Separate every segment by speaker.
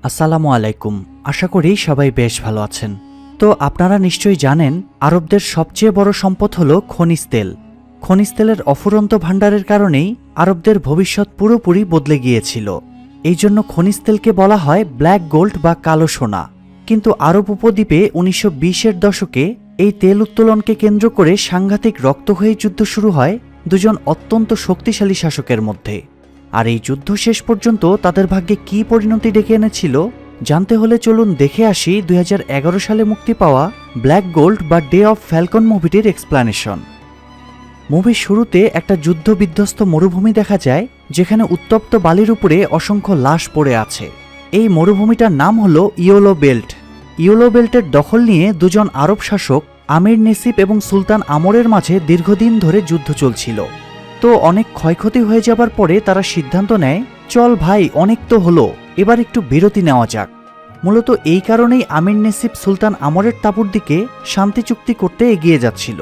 Speaker 1: আসসালামু আলাইকুম। আশা করি সবাই বেশ ভালো আছেন। তো আপনারা নিশ্চয়ই জানেন, আরবদের সবচেয়ে বড় সম্পদ হল খনিজ তেল। খনিজ তেলের অফুরন্ত ভাণ্ডারের কারণেই আরবদের ভবিষ্যৎ পুরোপুরি বদলে গিয়েছিল। এই জন্য খনিজ তেলকে বলা হয় ব্ল্যাক গোল্ড বা কালো সোনা। কিন্তু আরব উপদ্বীপে 1920-এর দশকে এই তেল উত্তোলনকে কেন্দ্র করে সাংঘাতিক রক্তক্ষয়ী যুদ্ধ শুরু হয় দুজন অত্যন্ত শক্তিশালী শাসকের মধ্যে। আর এই যুদ্ধ শেষ পর্যন্ত তাদের ভাগ্যে কী পরিণতি ডেকে এনেছিল জানতে হলে চলুন দেখে আসি 2011 সালে মুক্তি পাওয়া ব্ল্যাক গোল্ড বা ডে অফ ফ্যালকন মুভিটির এক্সপ্লানেশন। মুভির শুরুতে একটা যুদ্ধ বিধ্বস্ত মরুভূমি দেখা যায়, যেখানে উত্তপ্ত বালির উপরে অসংখ্য লাশ পড়ে আছে। এই মরুভূমিটার নাম হলো ইয়েলো বেল্ট। ইয়েলো বেল্টের দখল নিয়ে দুজন আরব শাসক আমির নেসিব এবং সুলতান আমরের মাঝে দীর্ঘদিন ধরে যুদ্ধ চলছিল। তো অনেক ক্ষয়ক্ষতি হয়ে যাবার পরে তারা সিদ্ধান্ত নেয়, চল ভাই, অনেক তো হলো, এবার একটু বিরতি নেওয়া যাক। মূলত এই কারণেই আমির নেসিব সুলতান আমরের তাঁবুর দিকে শান্তি চুক্তি করতে এগিয়ে যাচ্ছিল।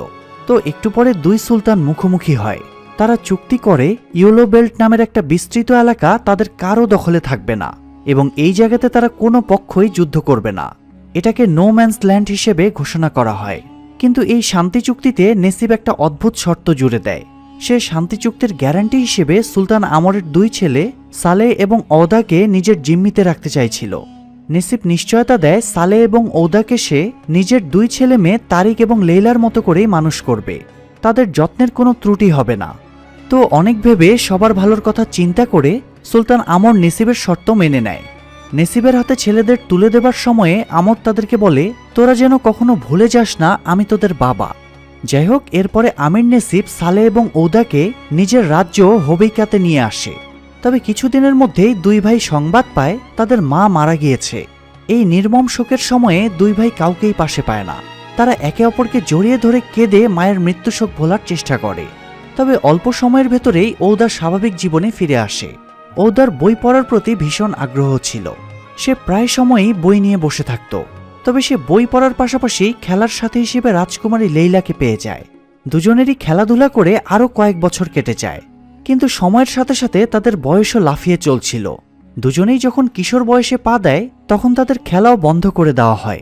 Speaker 1: তো একটু পরে দুই সুলতান মুখোমুখি হয়। তারা চুক্তি করে ইয়েলো বেল্ট নামের একটা বিস্তৃত এলাকা তাদের কারো দখলে থাকবে না এবং এই জায়গাতে তারা কোনো পক্ষই যুদ্ধ করবে না। এটাকে নো ম্যানস ল্যান্ড হিসেবে ঘোষণা করা হয়। কিন্তু এই শান্তি চুক্তিতে নেসিব একটা অদ্ভুত শর্ত জুড়ে দেয়। সে শান্তি চুক্তির গ্যারান্টি হিসেবে সুলতান আমরের দুই ছেলে সালেহ এবং ঔদাকে নিজের জিম্মিতে রাখতে চাইছিল। নেসিব নিশ্চয়তা দেয় সালেহ এবং ঔদাকে সে নিজের দুই ছেলে মেয়ে তারিক এবং লেইলার মতো করেই মানুষ করবে, তাদের যত্নের কোনো ত্রুটি হবে না। তো অনেক ভেবে সবার ভালোর কথা চিন্তা করে সুলতান আমর নেসিবের শর্ত মেনে নেয়। নেসিবের হাতে ছেলেদের তুলে দেবার সময়ে আমর তাদেরকে বলে, তোরা যেন কখনো ভুলে যাস না আমি তোদের বাবা। যাই হোক, এরপরে আমির নেসিব সালেহ এবং ঔদাকে নিজের রাজ্য হবেইকাতে নিয়ে আসে। তবে কিছুদিনের মধ্যেই দুই ভাই সংবাদ পায় তাদের মা মারা গিয়েছে। এই নির্মম শোকের সময়ে দুই ভাই কাউকেই পাশে পায় না। তারা একে অপরকে জড়িয়ে ধরে কেঁদে মায়ের মৃত্যু শোক ভোলার চেষ্টা করে। তবে অল্প সময়ের ভেতরেই ঔদার স্বাভাবিক জীবনে ফিরে আসে। ঔদার বই পড়ার প্রতি ভীষণ আগ্রহ ছিল। সে প্রায় সময়ই বই নিয়ে বসে থাকত। তবে সে বই পড়ার পাশাপাশি খেলার সাথী হিসেবে রাজকুমারী লেইলাকে পেয়ে যায়। দুজনেরই খেলাধুলা করে আরও কয়েক বছর কেটে যায়। কিন্তু সময়ের সাথে সাথে তাদের বয়সও লাফিয়ে চলছিল। দুজনেই যখন কিশোর বয়সে পা দেয় তখন তাদের খেলাও বন্ধ করে দেওয়া হয়।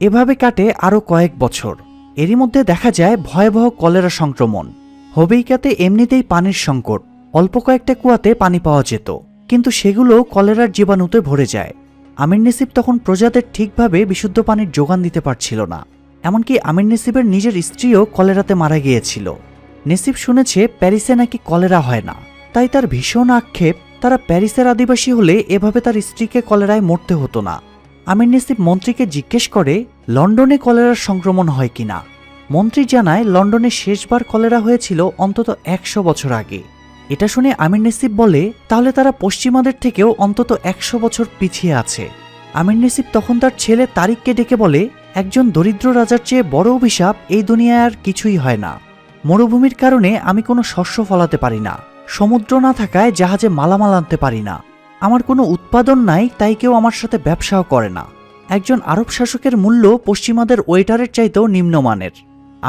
Speaker 1: এভাবে কাটে আরও কয়েক বছর। এরই মধ্যে দেখা যায় ভয়াবহ কলেরা সংক্রমণ। হবেইকাতে এমনিতেই পানির সংকট, অল্প কয়েকটা কুয়াতে পানি পাওয়া যেত, কিন্তু সেগুলো কলেরার জীবাণুতে ভরে যায়। আমির নেসিব তখন প্রজাদের ঠিকভাবে বিশুদ্ধ পানির যোগান দিতে পারছিল না। এমনকি আমির নেসিবের নিজের স্ত্রীও কলেরাতে মারা গিয়েছিল। নেসিব শুনেছে প্যারিসে নাকি কলেরা হয় না, তাই তার ভীষণ আক্ষেপ তারা প্যারিসের আদিবাসী হলে এভাবে তার স্ত্রীকে কলেরায় মরতে হতো না। আমির নেসিব মন্ত্রীকে জিজ্ঞেস করে লন্ডনে কলেরার সংক্রমণ হয় কিনা। মন্ত্রী জানায় লন্ডনে শেষবার কলেরা হয়েছিল অন্তত 100 বছর আগে। এটা শুনে আমির নেসিব বলে, তাহলে তারা পশ্চিমাদের থেকেও অন্তত 100 বছর পিছিয়ে আছে। আমির নেসিব তখন তার ছেলে তারিককে ডেকে বলে, একজন দরিদ্র রাজার চেয়ে বড় অভিশাপ এই দুনিয়ায় আর কিছুই হয় না। মরুভূমির কারণে আমি কোনো শস্য ফলাতে পারি না, সমুদ্র না থাকায় জাহাজে মালামাল আনতে পারি না, আমার কোনো উৎপাদন নাই, তাই কেউ আমার সাথে ব্যবসাও করে না। একজন আরব শাসকের মূল্য পশ্চিমাদের ওয়েটারের চাইতেও নিম্নমানের।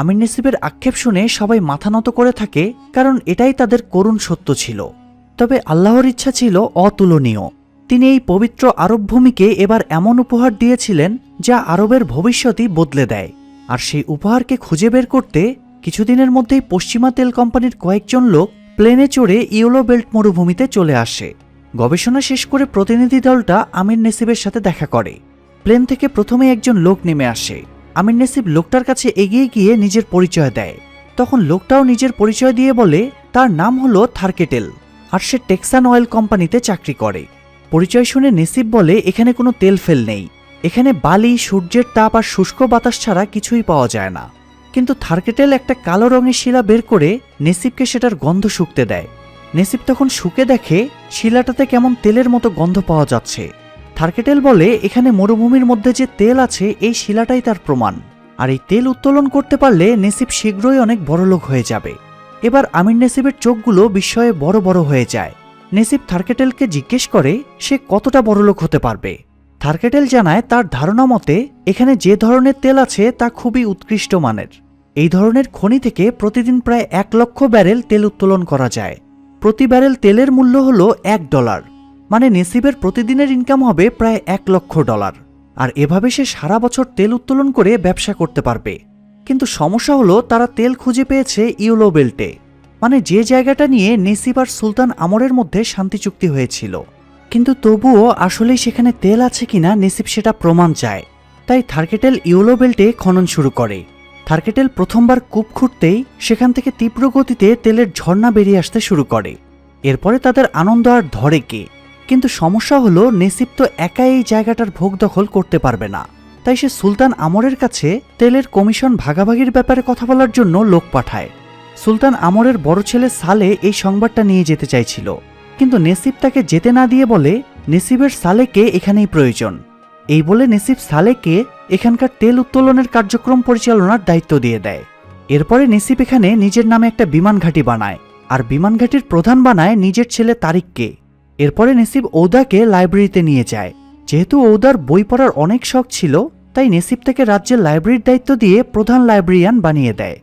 Speaker 1: আমির নেসিবের আক্ষেপ শুনে সবাই মাথা নত করে থাকে, কারণ এটাই তাদের করুণ সত্য ছিল। তবে আল্লাহর ইচ্ছা ছিল অতুলনীয়। তিনি এই পবিত্র আরব ভূমিকে এবার এমন উপহার দিয়েছিলেন যা আরবের ভবিষ্যতই বদলে দেয়। আর সেই উপহারকে খুঁজে বের করতে কিছুদিনের মধ্যেই পশ্চিমা তেল কোম্পানির কয়েকজন লোক প্লেনে চড়ে ইয়েলো বেল্ট মরুভূমিতে চলে আসে। গবেষণা শেষ করে প্রতিনিধি দলটা আমির নেসিবের সাথে দেখা করে। প্লেন থেকে প্রথমে একজন লোক নেমে আসে। আমির নেসিব লোকটার কাছে এগিয়ে গিয়ে নিজের পরিচয় দেয়। তখন লোকটাও নিজের পরিচয় দিয়ে বলে তার নাম হলো থার্কেটেল, আর সে টেক্সান অয়েল কোম্পানিতে চাকরি করে। পরিচয় শুনে নেসিব বলে, এখানে কোনো তেল ফেল নেই, এখানে বালি, সূর্যের তাপ আর শুষ্ক বাতাস ছাড়া কিছুই পাওয়া যায় না। কিন্তু থার্কেটেল একটা কালো রঙের শিলা বের করে নেসিবকে সেটার গন্ধ শুঁকতে দেয়। নেসিব তখন শুকে দেখে শিলাটাতে কেমন তেলের মতো গন্ধ পাওয়া যাচ্ছে। থার্কেটেল বলে, এখানে মরুভূমির মধ্যে যে তেল আছে এই শিলাটাই তার প্রমাণ, আর এই তেল উত্তোলন করতে পারলে নেসিব শীঘ্রই অনেক বড়লোক হয়ে যাবে। এবার আমির নেসিবের চোখগুলো বিস্ময়ে বড় বড় হয়ে যায়। নেসিব থার্কেটেলকে জিজ্ঞেস করে সে কতটা বড়লোক হতে পারবে। থার্কেটেল জানায় তার ধারণা মতে এখানে যে ধরনের তেল আছে তা খুবই উৎকৃষ্ট মানের। এই ধরনের খনি থেকে প্রতিদিন প্রায় 1 লক্ষ ব্যারেল তেল উত্তোলন করা যায়। প্রতি ব্যারেল তেলের মূল্য হলো $1। মানে নেসিবের প্রতিদিনের ইনকাম হবে প্রায় $1,00,000, আর এভাবে সে সারা বছর তেল উত্তোলন করে ব্যবসা করতে পারবে। কিন্তু সমস্যা হলো তারা তেল খুঁজে পেয়েছে ইউলো বেল্টে, মানে যে জায়গাটা নিয়ে নেসিব আর সুলতান আমরের মধ্যে শান্তি চুক্তি হয়েছিল। কিন্তু তবুও আসলেই সেখানে তেল আছে কিনা নেসিব সেটা প্রমাণ চায়। তাই থার্কেটেল ইউলো বেল্টে খনন শুরু করে। থার্কেটেল প্রথমবার কূপ খুঁড়তেই সেখান থেকে তীব্র গতিতে তেলের ঝর্ণা বেরিয়ে আসতে শুরু করে। এরপরে তাদের আনন্দ আর ধরে কে। কিন্তু সমস্যা হলো নেসিব তো একা এই জায়গাটার ভোগ দখল করতে পারবে না। তাই সে সুলতান আমরের কাছে তেলের কমিশন ভাগাভাগির ব্যাপারে কথা বলার জন্য লোক পাঠায়। সুলতান আমরের বড় ছেলে সালে এই সংবাদটা নিয়ে যেতে চাইছিল, কিন্তু নেসিব তাকে যেতে না দিয়ে বলে নেসিবের সালেকে এখানেই প্রয়োজন। এই বলে নেসিব সালেকে এখানকার তেল উত্তোলনের কার্যক্রম পরিচালনার দায়িত্ব দিয়ে দেয়। এরপরে নেসিব এখানে নিজের নামে একটা বিমান ঘাঁটি বানায়, আর বিমান ঘাঁটির প্রধান বানায় নিজের ছেলে তারিককে। এরপরে নেসিব ঔদাকে লাইব্রেরিতে নিয়ে যায়। যেহেতু ঔদার বই পড়ার অনেক শখ ছিল, তাই নেসিব তাকে রাজ্যের লাইব্রেরির দায়িত্ব দিয়ে প্রধান লাইব্রেরিয়ান বানিয়ে দেয়।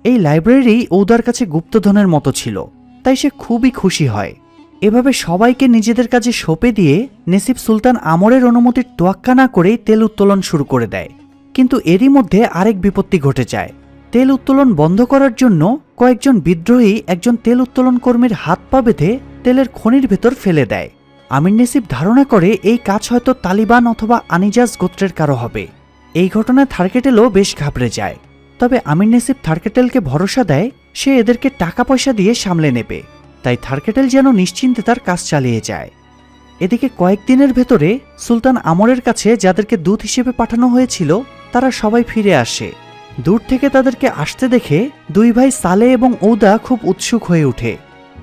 Speaker 1: এই লাইব্রেরি ঔদার কাছে গুপ্তধনের মতো ছিল, তাই সে খুবই খুশি হয়। এভাবে সবাইকে নিজেদের কাজে সঁপে দিয়ে নেসিব সুলতান আমরের অনুমতির তোয়াক্কা না করেই তেল উত্তোলন শুরু করে দেয়। কিন্তু এরই মধ্যে আরেক বিপত্তি ঘটে যায়। তেল উত্তোলন বন্ধ করার জন্য কয়েকজন বিদ্রোহী একজন তেল উত্তোলন কর্মীর হাত পা বেঁধে তেলের খনির ভেতর ফেলে দেয়। আমির নেসিব ধারণা করে এই কাজ হয়তো তালিবান অথবা আনিজাজ গোত্রের কারো হবে। এই ঘটনায় থার্কেটেলও বেশ ঘাবড়ে যায়। তবে আমির নেসিব থার্কেটেলকে ভরসা দেয় সে এদেরকে টাকা পয়সা দিয়ে সামলে নেবে। তাই থার্কেটেল যেন নিশ্চিন্তে তার কাজ চালিয়ে যায়। এদিকে কয়েকদিনের ভেতরে সুলতান আমরের কাছে যাদেরকে দূত হিসেবে পাঠানো হয়েছিল তারা সবাই ফিরে আসে। দূর থেকে তাদেরকে আসতে দেখে দুই ভাই সালে এবং ঔদা খুব উৎসুক হয়ে ওঠে।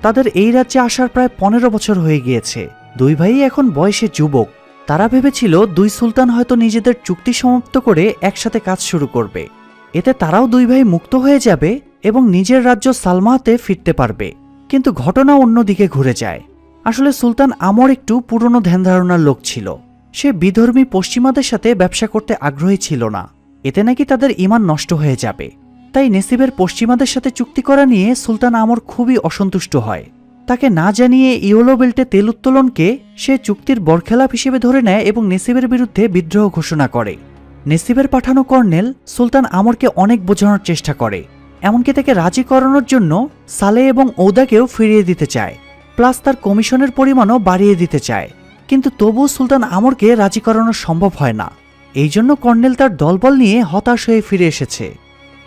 Speaker 1: তাদের এই রাজ্যে আসার প্রায় 15 বছর হয়ে গিয়েছে। দুই ভাই এখন বয়সে যুবক। তারা ভেবেছিল দুই সুলতান হয়তো নিজেদের চুক্তি সমাপ্ত করে একসাথে কাজ শুরু করবে। এতে তারাও দুই ভাই মুক্ত হয়ে যাবে এবং নিজের রাজ্য সালমাতে ফিরতে পারবে। কিন্তু ঘটনা অন্যদিকে ঘুরে যায়। আসলে সুলতান আমর একটু পুরনো ধ্যান ধারণার লোক ছিল। সে বিধর্মী পশ্চিমাদের সাথে ব্যবসা করতে আগ্রহী ছিল না, এতে নাকি তাদের ঈমান নষ্ট হয়ে যাবে। তাই নেসিবের পশ্চিমাদের সাথে চুক্তি করা নিয়ে সুলতান আমর খুবই অসন্তুষ্ট হয়। তাকে না জানিয়ে ইওলো বেল্টে তেল উত্তোলনকে সে চুক্তির বরখেলাপ হিসেবে ধরে নেয় এবং নেসিবের বিরুদ্ধে বিদ্রোহ ঘোষণা করে। নেসিবের পাঠানো কর্নেল সুলতান আমরকে অনেক বোঝানোর চেষ্টা করে, এমনকি তাকে রাজি করানোর জন্য সালে এবং ঔদাকেও ফিরিয়ে দিতে চায়, প্লাস তার কমিশনের পরিমাণও বাড়িয়ে দিতে চায়। কিন্তু তবুও সুলতান আমরকে রাজি করানো সম্ভব হয় না। এই জন্য কর্নেল তার দলবল নিয়ে হতাশ হয়ে ফিরে এসেছে।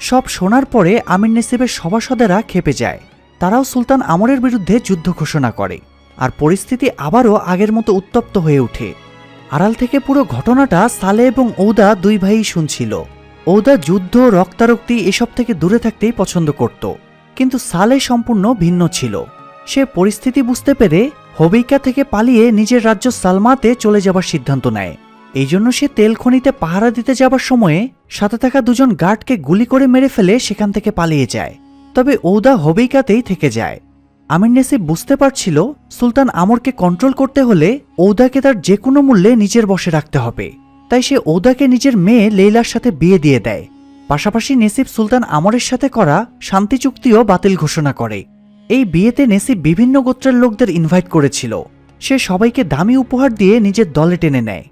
Speaker 1: সব শোনার পরে আমির নেসিবের সভাসদেরা ক্ষেপে যায়। তারাও সুলতান আমরের বিরুদ্ধে যুদ্ধ ঘোষণা করে, আর পরিস্থিতি আবারও আগের মতো উত্তপ্ত হয়ে ওঠে। আড়াল থেকে পুরো ঘটনাটা সালে এবং ঔদা দুই ভাই শুনছিল। ঔদা যুদ্ধ, রক্তারক্তি এসব থেকে দূরে থাকতেই পছন্দ করত, কিন্তু সালে সম্পূর্ণ ভিন্ন ছিল। সে পরিস্থিতি বুঝতে পেরে হবিকা থেকে পালিয়ে নিজের রাজ্য সালমাতে চলে যাবার সিদ্ধান্ত নেয়। এই জন্য সে তেল খনিতে পাহারা দিতে যাবার সময়ে সাথে থাকা দুজন গার্ডকে গুলি করে মেরে ফেলে সেখান থেকে পালিয়ে যায়। তবে ঔদা হবিকাতেই থেকে যায়। আমির নেসিব বুঝতে পারছিল সুলতান আমরকে কন্ট্রোল করতে হলে ঔদাকে তার যে কোনো মূল্যে নিজের বশে রাখতে হবে। তাই সে ঔদাকে নিজের মেয়ে লেইলার সাথে বিয়ে দিয়ে দেয়। পাশাপাশি নেসিব সুলতান আমরের সাথে করা শান্তি চুক্তিও বাতিল ঘোষণা করে। এই বিয়েতে নেসিব বিভিন্ন গোত্রের লোকদের ইনভাইট করেছিল। সে সবাইকে দামি উপহার দিয়ে নিজের দলে টেনে নেয়।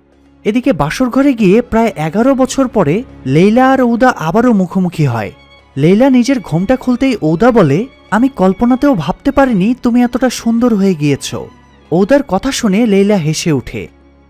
Speaker 1: এদিকে বাসর ঘরে গিয়ে প্রায় 11 বছর পরে লেইলা আর ঔদা আবারও মুখোমুখি হয়। লেইলা নিজের ঘোমটা খুলতেই ঔদা বলে, আমি কল্পনাতেও ভাবতে পারিনি তুমি এতটা সুন্দর হয়ে গিয়েছ। ঔদার কথা শুনে লেইলা হেসে ওঠে।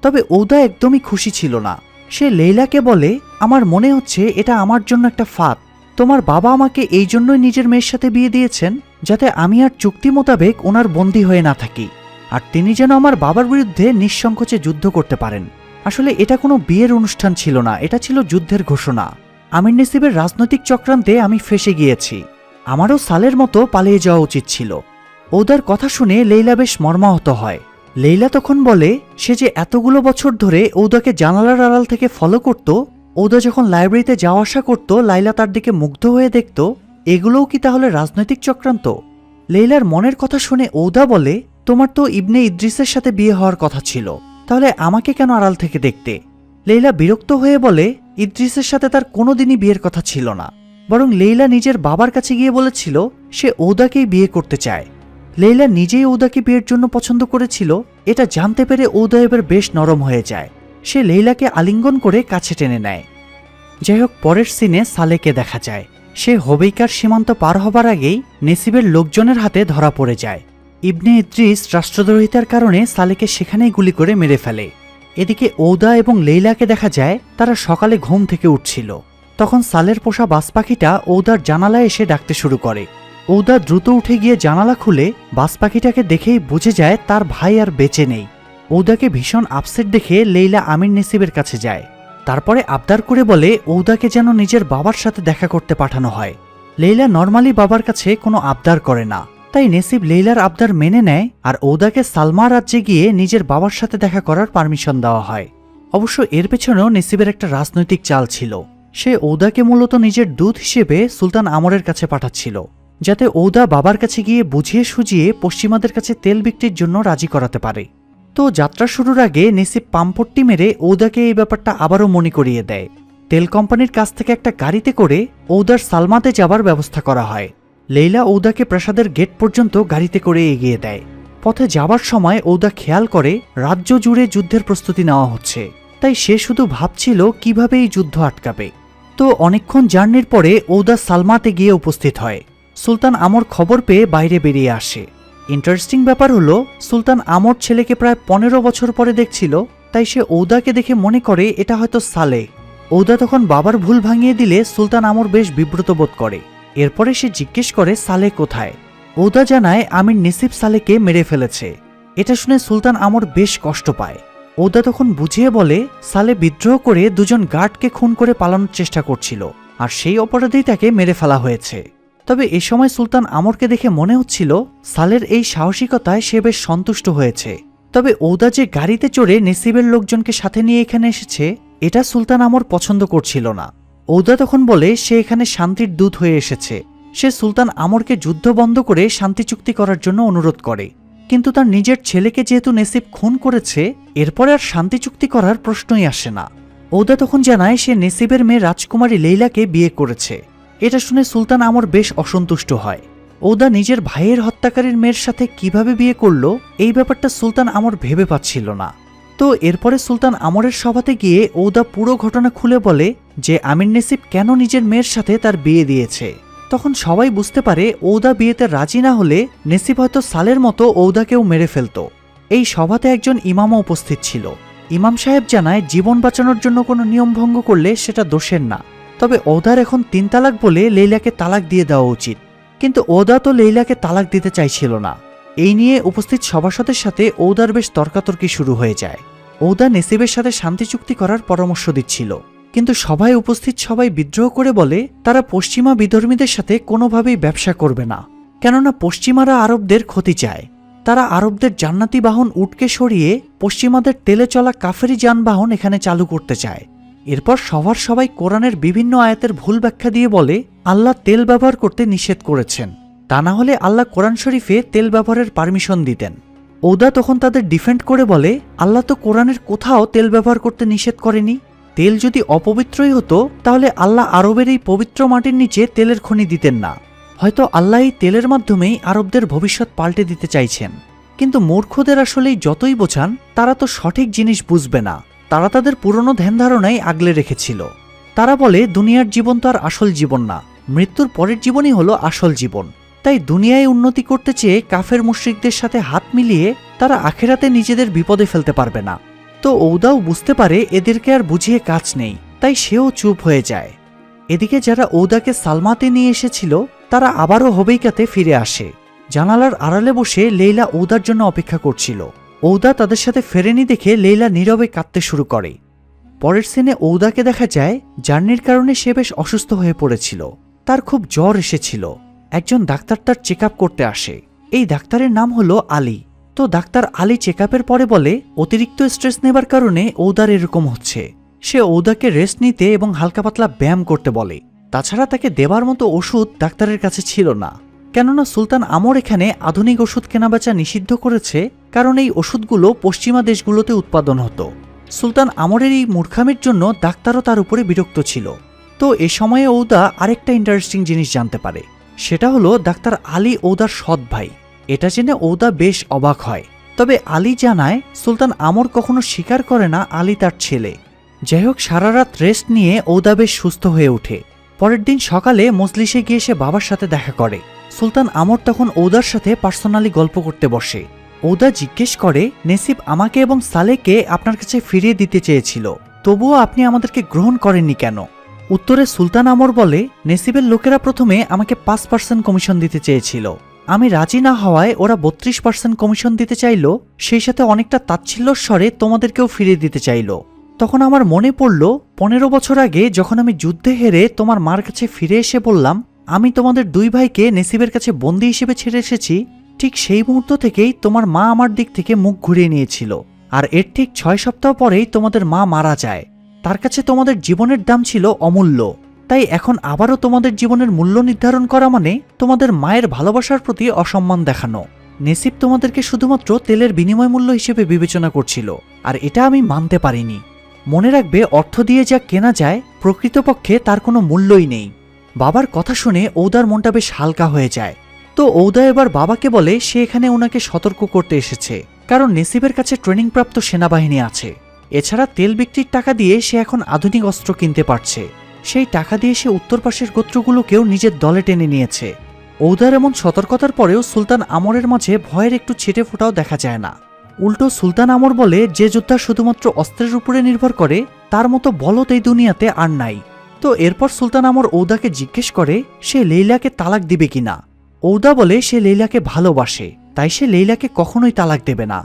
Speaker 1: তবে ঔদা একদমই খুশি ছিল না। সে লেইলাকে বলে, আমার মনে হচ্ছে এটা আমার জন্য একটা ফাঁদ। তোমার বাবা আমাকে এই জন্যই নিজের মেয়ের সাথে বিয়ে দিয়েছেন যাতে আমি আর চুক্তি মোতাবেক ওনার বন্দী হয়ে না থাকি, আর তিনি যেন আমার বাবার বিরুদ্ধে নিঃসংকোচে যুদ্ধ করতে পারেন। আসলে এটা কোনো বিয়ের অনুষ্ঠান ছিল না, এটা ছিল যুদ্ধের ঘোষণা। আমির নেসিবের রাজনৈতিক চক্রান্তে আমি ফেঁসে গিয়েছি। আমারও সালের মতো পালিয়ে যাওয়া উচিত ছিল। ঔদার কথা শুনে লেইলা বেশ মর্মাহত হয়। লেইলা তখন বলে, সে যে এতগুলো বছর ধরে ঔদাকে জানালার আড়াল থেকে ফলো করত, ঔদা যখন লাইব্রেরিতে যাওয়া আসা করত লাইলা তার দিকে মুগ্ধ হয়ে দেখত, এগুলোও কি তাহলে রাজনৈতিক চক্রান্ত? লেইলার মনের কথা শুনে ঔদা বলে, তোমার তো ইবনে ইদ্রিসের সাথে বিয়ে হওয়ার কথা ছিল, তাহলে আমাকে কেন আড়াল থেকে দেখতে? লেইলা বিরক্ত হয়ে বলে, ইদ্রিসের সাথে তার কোনোদিনই বিয়ের কথা ছিল না, বরং লেইলা নিজের বাবার কাছে গিয়ে বলেছিল সে ঔদাকেই বিয়ে করতে চায়। লেইলা নিজেই ঔদাকে বিয়ের জন্য পছন্দ করেছিল, এটা জানতে পেরে ঔদা এবার বেশ নরম হয়ে যায়। সে লেইলাকে আলিঙ্গন করে কাছে টেনে নেয়। যাই হোক, পরের সিনে সালেকে দেখা যায়। সে হবেইকার সীমান্ত পার হবার আগেই নেসিবের লোকজনের হাতে ধরা পড়ে যায়। ইবনে ইদ্রিস রাষ্ট্রদ্রোহিতার কারণে সালেকে সেখানেই গুলি করে মেরে ফেলে। এদিকে ঔদা এবং লেইলাকে দেখা যায় তারা সকালে ঘুম থেকে উঠছিল। তখন সালের পোষা বাজ পাখিটা ঔদার জানালায় এসে ডাকতে শুরু করে। ঔদা দ্রুত উঠে গিয়ে জানালা খুলে বাজ পাখিটাকে দেখেই বুঝে যায় তার ভাই আর বেঁচে নেই। ঔদাকে ভীষণ আপসেট দেখে লেইলা আমির নেসিবের কাছে যায়। তারপরে আবদার করে বলে ঔদাকে যেন নিজের বাবার সাথে দেখা করতে পাঠানো হয়। লেইলা নর্মালি বাবার কাছে কোনো আবদার করে না, তাই নেসিব লেইলার আবদার মেনে নেয় আর ঔদাকে সালমা রাজ্যে গিয়ে নিজের বাবার সাথে দেখা করার পারমিশন দেওয়া হয়। অবশ্য এর পেছনেও নেসিবের একটা রাজনৈতিক চাল ছিল। সে ঔদাকে মূলত নিজের দূত হিসেবে সুলতান আমরের কাছে পাঠাচ্ছিল, যাতে ঔদা বাবার কাছে গিয়ে বুঝিয়ে সুঝিয়ে পশ্চিমাদের কাছে তেল বিক্রির জন্য রাজি করাতে পারে। তো যাত্রা শুরুর আগে নেসিব পাম্পট্টি মেরে ঔদাকে এই ব্যাপারটা আবারও মনে করিয়ে দেয়। তেল কোম্পানির কাছ থেকে একটা গাড়িতে করে ঔদার সালমাতে যাবার ব্যবস্থা করা হয়। লেইলা ঔদাকে প্রাসাদের গেট পর্যন্ত গাড়িতে করে এগিয়ে দেয়। পথে যাবার সময় ঔদা খেয়াল করে রাজ্য জুড়ে যুদ্ধের প্রস্তুতি নেওয়া হচ্ছে, তাই সে শুধু ভাবছিল কিভাবে এই যুদ্ধ আটকাবে। তো অনেকক্ষণ জার্নির পরে ঔদা সালমাতে গিয়ে উপস্থিত হয়। সুলতান আমর খবর পেয়ে বাইরে বেরিয়ে আসে। ইন্টারেস্টিং ব্যাপার হলো, সুলতান আমর ছেলেকে প্রায় 15 বছর পরে দেখছিল, তাই সে ঔদাকে দেখে মনে করে এটা হয়তো সালে। ঔদা তখন বাবার ভুল ভাঙিয়ে দিলে সুলতান আমর বেশ বিব্রত বোধ করে। এরপরে সে জিজ্ঞেস করে সালে কোথায়। ঔদা জানায় আমির নেসিব সালেকে মেরে ফেলেছে। এটা শুনে সুলতান আমর বেশ কষ্ট পায়। ঔদা তখন বুঝিয়ে বলে সালে বিদ্রোহ করে দুজন গার্ডকে খুন করে পালানোর চেষ্টা করছিল, আর সেই অপরাধেই তাকে মেরে ফেলা হয়েছে। তবে এ সময় সুলতান আমরকে দেখে মনে হচ্ছিল সালের এই সাহসিকতায় সে বেশ সন্তুষ্ট হয়েছে। তবে ঔদা যে গাড়িতে চড়ে নেসিবের লোকজনকে সাথে নিয়ে এখানে এসেছে, এটা সুলতান আমর পছন্দ করছিল না। ঔদা তখন বলে সে এখানে শান্তির দূত হয়ে এসেছে। সে সুলতান আমরকে যুদ্ধ বন্ধ করে শান্তি চুক্তি করার জন্য অনুরোধ করে, কিন্তু তার নিজের ছেলেকে যেহেতু নেসিব খুন করেছে, এরপরে আর শান্তি চুক্তি করার প্রশ্নই আসে না। ঔদা তখন জানায় সে নেসিবের মেয়ে রাজকুমারী লেইলাকে বিয়ে করেছে। এটা শুনে সুলতান আমর বেশ অসন্তুষ্ট হয়। ঔদা নিজের ভাইয়ের হত্যাকারীর মেয়ের সাথে কিভাবে বিয়ে করলো, এই ব্যাপারটা সুলতান আমর ভেবে পাচ্ছিল না। তো এরপরে সুলতান আমরের সভাতে গিয়ে ঔদা পুরো ঘটনা খুলে বলে যে আমির নেসিব কেন নিজের মেয়ের সাথে তার বিয়ে দিয়েছে। তখন সবাই বুঝতে পারে ঔদা বিয়েতে রাজি না হলে নেসিব হয়তো সালের মতো ঔদাকেও মেরে ফেলত। এই সভাতে একজন ইমামও উপস্থিত ছিল। ইমাম সাহেব জানায় জীবন বাঁচানোর জন্য কোনো নিয়ম ভঙ্গ করলে সেটা দোষের না, তবে ঔদার এখন 3 তালাক বলে লেইলাকে তালাক দিয়ে দেওয়া উচিত। কিন্তু ঔদা তো লেইলাকে তালাক দিতে চাইছিল না। এই নিয়ে উপস্থিত সভাসদের সাথে ঔদার বেশ তর্কাতর্কি শুরু হয়ে যায়। ঔদা নেসিবের সাথে শান্তি চুক্তি করার পরামর্শ দিচ্ছিল, কিন্তু সভায় উপস্থিত সবাই বিদ্রোহ করে বলে তারা পশ্চিমা বিধর্মীদের সাথে কোনোভাবেই ব্যবসা করবে না, কেননা পশ্চিমারা আরবদের ক্ষতি চায়। তারা আরবদের জান্নাতি বাহন উটকে সরিয়ে পশ্চিমাদের তেলে চলা কাফেরি যানবাহন এখানে চালু করতে চায়। এরপর সবার সবাই কোরআনের বিভিন্ন আয়াতের ভুল ব্যাখ্যা দিয়ে বলে আল্লাহ তেল ব্যবহার করতে নিষেধ করেছেন, তা না হলে আল্লাহ কোরআন শরীফে তেল ব্যবহারের পারমিশন দিতেন। ঔদা তখন তাদের ডিফেন্ড করে বলে আল্লাহ তো কোরআনের কোথাও তেল ব্যবহার করতে নিষেধ করেনি। তেল যদি অপবিত্রই হতো তাহলে আল্লাহ আরবের এই পবিত্র মাটির নিচে তেলের খনি দিতেন না। হয়তো আল্লাহ এই তেলের মাধ্যমেই আরবদের ভবিষ্যৎ পাল্টে দিতে চাইছেন। কিন্তু মূর্খদের আসলেই যতই বোঝান তারা তো সঠিক জিনিস বুঝবে না। তারা তাদের পুরনো ধ্যান ধারণাই আগলে রেখেছিল। তারা বলে দুনিয়ার জীবন তো আর আসল জীবন না, মৃত্যুর পরের জীবনই হলো আসল জীবন। তাই দুনিয়ায় উন্নতি করতে চেয়ে কাফের মুশরিকদের সাথে হাত মিলিয়ে তারা আখেরাতে নিজেদের বিপদে ফেলতে পারবে না। তো ঔদাও বুঝতে পারে এদেরকে আর বুঝিয়ে কাজ নেই, তাই সেও চুপ হয়ে যায়। এদিকে যারা ঔদাকে সালমাতে নিয়ে এসেছিল তারা আবারও হবেইকাতে ফিরে আসে। জানালার আড়ালে বসে লেইলা ঔদার জন্য অপেক্ষা করছিল। ঔদা তাদের সাথে ফেরেনি দেখে লেইলা নীরবে কাঁদতে শুরু করে। পরের সিনে ঔদাকে দেখা যায় জার্নির কারণে সে বেশ অসুস্থ হয়ে পড়েছিল। তার খুব জ্বর এসেছিল। একজন ডাক্তার তার চেক আপ করতে আসে। এই ডাক্তারের নাম হলো আলী। তো ডাক্তার আলী চেক আপের পরে বলে অতিরিক্ত স্ট্রেস নেবার কারণে ঔদার এরকম হচ্ছে। সে ঔদাকে রেস্ট নিতে এবং হালকা পাতলা ব্যায়াম করতে বলে। তাছাড়া তাকে দেবার মতো ওষুধ ডাক্তারের কাছে ছিল না, কেননা সুলতান আমর এখানে আধুনিক ওষুধ কেনাবেচা নিষিদ্ধ করেছে, কারণ এই ওষুধগুলো পশ্চিমা দেশগুলোতে উৎপাদন হতো। সুলতান আমরের এই মূর্খামির জন্য ডাক্তারও তার উপরে বিরক্ত ছিল। তো এ সময়ে ঔদা আরেকটা ইন্টারেস্টিং জিনিস জানতে পারে। সেটা হলো ডাক্তার আলী ঔদার সৎ ভাই। এটা জেনে ঔদা বেশ অবাক হয়। তবে আলী জানায় সুলতান আমর কখনো স্বীকার করে না আলী তার ছেলে। যাই হোক, সারা রাত রেস্ট নিয়ে ঔদা বেশ সুস্থ হয়ে ওঠে। পরের দিন সকালে মজলিসে গিয়ে সে বাবার সাথে দেখা করে। সুলতান আমর তখন ঔদার সাথে পার্সোনালি গল্প করতে বসে। ঔদা জিজ্ঞেস করে, নেসিব আমাকে এবং সালেকে আপনার কাছে ফিরিয়ে দিতে চেয়েছিল, তবুও আপনি আমাদেরকে গ্রহণ করেননি কেন? উত্তরে সুলতান আমর বলে, নেসিবের লোকেরা প্রথমে আমাকে 5% কমিশন দিতে চেয়েছিল। আমি রাজি না হওয়ায় ওরা 32% কমিশন দিতে চাইল, সেই সাথে অনেকটা তাচ্ছিল্যর স্বরে তোমাদেরকেও ফিরিয়ে দিতে চাইল। তখন আমার মনে পড়ল 15 বছর আগে যখন আমি যুদ্ধে হেরে তোমার মার কাছে ফিরে এসে বললাম আমি তোমাদের 2 ভাইকে নেসিবের কাছে বন্দী হিসেবে ছেড়ে এসেছি, ঠিক সেই মুহূর্ত থেকেই তোমার মা আমার দিক থেকে মুখ ঘুরিয়ে নিয়েছিল। আর এর ঠিক 6 সপ্তাহ পরেই তোমাদের মা মারা যায়। তার কাছে তোমাদের জীবনের দাম ছিল অমূল্য। তাই এখন আবারও তোমাদের জীবনের মূল্য নির্ধারণ করা মানে তোমাদের মায়ের ভালোবাসার প্রতি অসম্মান দেখানো। নেসিব তোমাদেরকে শুধুমাত্র তেলের বিনিময় মূল্য হিসেবে বিবেচনা করছিল, আর এটা আমি মানতে পারিনি। মনে রাখবে, অর্থ দিয়ে যা কেনা যায় প্রকৃতপক্ষে তার কোনো মূল্যই নেই। বাবার কথা শুনে ঔদার মনটা বেশ হালকা হয়ে যায়। তো ঔদা এবার বাবাকে বলে সে এখানে ওনাকে সতর্ক করতে এসেছে, কারণ নেসিবের কাছে ট্রেনিংপ্রাপ্ত সেনাবাহিনী আছে। এছাড়া তেল বিক্রির টাকা দিয়ে সে এখন আধুনিক অস্ত্র কিনতে পারছে। সেই টাকা দিয়ে সে উত্তর পাশের গোত্রগুলোকেও নিজের দলে টেনে নিয়েছে। ঔদার এমন সতর্কতার পরেও সুলতান আমরের মাঝে ভয়ের একটু ছিটে ফোঁটাও দেখা যায় না। উল্টো সুলতান আমর বলে, যে যোদ্ধা শুধুমাত্র অস্ত্রের উপরে নির্ভর করে তার মতো বলদ এই দুনিয়াতে আর নাই। তো এরপর সুলতান আমর ঔদাকে জিজ্ঞেস করে সে লেইলাকে তালাক দিবে কিনা। ঔদা বলে সে লেইলাকে ভালোবাসে, তাই সে লেইলাকে কখনোই তালাক দেবে না।